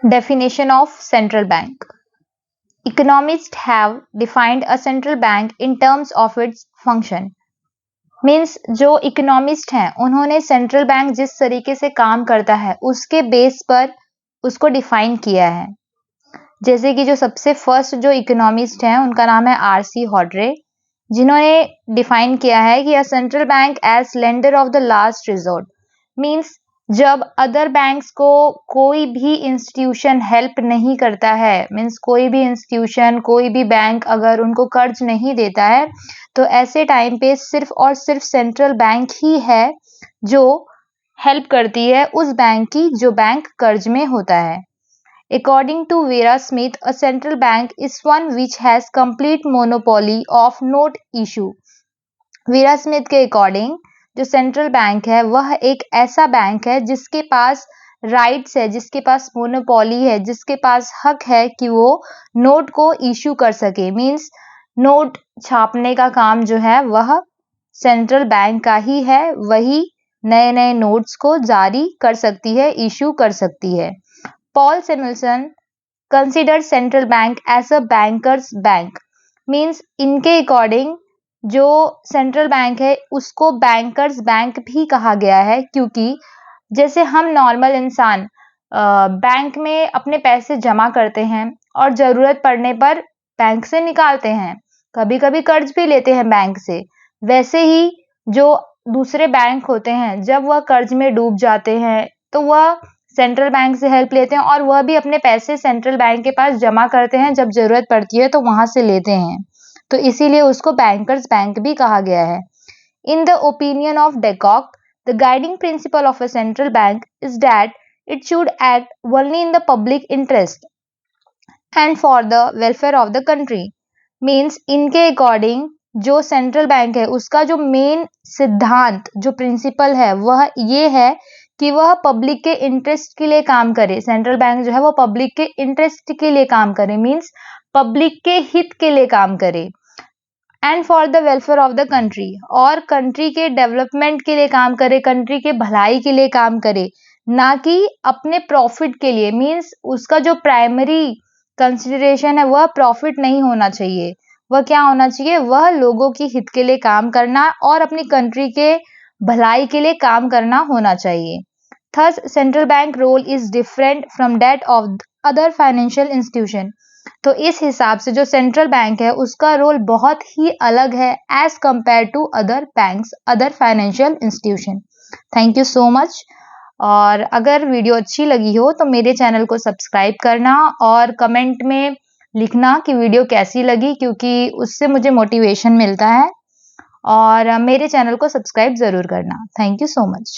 Definition of central bank. Economists have defined a central bank in terms of its function. Means जो economist हैं उन्होंने central bank जिस तरीके से काम करता है उसके बेस पर उसको डिफाइन किया है। जैसे कि जो सबसे फर्स्ट जो इकोनॉमिस्ट हैं उनका नाम है आर.सी. हॉड्रे, जिन्होंने डिफाइन किया है कि a central bank as lender of the last resort. Means जब अदर बैंक्स को कोई भी इंस्टीट्यूशन हेल्प नहीं करता है, मीन्स कोई भी इंस्टीट्यूशन कोई भी बैंक अगर उनको कर्ज नहीं देता है तो ऐसे टाइम पे सिर्फ और सिर्फ सेंट्रल बैंक ही है जो हेल्प करती है उस बैंक की जो बैंक कर्ज में होता है। According to Vera Smith, a central bank is one which has complete monopoly of note issue. Vera Smith के अकॉर्डिंग जो सेंट्रल बैंक है वह एक ऐसा बैंक है जिसके पास राइट्स है, जिसके पास मोनोपोली है, जिसके पास हक है कि वो नोट को इशू कर सके। मीन्स नोट छापने का काम जो है वह सेंट्रल बैंक का ही है, वही नए नए नोट्स को जारी कर सकती है, इशू कर सकती है। Paul Samuelson considered central bank as a banker's bank. Means इनके अकॉर्डिंग जो सेंट्रल बैंक है उसको बैंकर्स बैंक भी कहा गया है, क्योंकि जैसे हम नॉर्मल इंसान बैंक में अपने पैसे जमा करते हैं और ज़रूरत पड़ने पर बैंक से निकालते हैं, कभी कभी कर्ज भी लेते हैं बैंक से, वैसे ही जो दूसरे बैंक होते हैं जब वह कर्ज में डूब जाते हैं तो वह सेंट्रल बैंक से हेल्प लेते हैं और वह भी अपने पैसे सेंट्रल बैंक के पास जमा करते हैं, जब जरूरत पड़ती है तो वहां से लेते हैं, तो इसीलिए उसको बैंकर्स बैंक भी कहा गया है। In the opinion of de Kock, the guiding principle of a central bank is that it should act only in the public interest and for the welfare of the country. Means इनके according जो central bank है उसका जो main सिद्धांत जो principal है वह ये है कि वह पब्लिक के इंटरेस्ट के लिए काम करे। सेंट्रल बैंक जो है वो पब्लिक के इंटरेस्ट के लिए काम करे, मीन्स पब्लिक के हित के लिए काम करे। And for the welfare of the country, और कंट्री के डेवलपमेंट के लिए काम करे, कंट्री के भलाई के लिए काम करे, ना कि अपने प्रॉफिट के लिए। मीन्स उसका जो प्राइमरी कंसिडरेशन है वह प्रॉफिट नहीं होना चाहिए, वह क्या होना चाहिए, वह लोगों की हित के लिए काम करना और अपनी कंट्री के भलाई के लिए काम करना होना चाहिए। Thus, central bank role is different from that of other financial institution. तो इस हिसाब से जो सेंट्रल बैंक है उसका रोल बहुत ही अलग है as compare to other banks, other financial institution. Thank you so much. और अगर वीडियो अच्छी लगी हो तो मेरे चैनल को सब्सक्राइब करना और कमेंट में लिखना कि वीडियो कैसी लगी, क्योंकि उससे मुझे मोटिवेशन मिलता है। और मेरे चैनल को सब्सक्राइब ज़रूर करना। Thank you so much.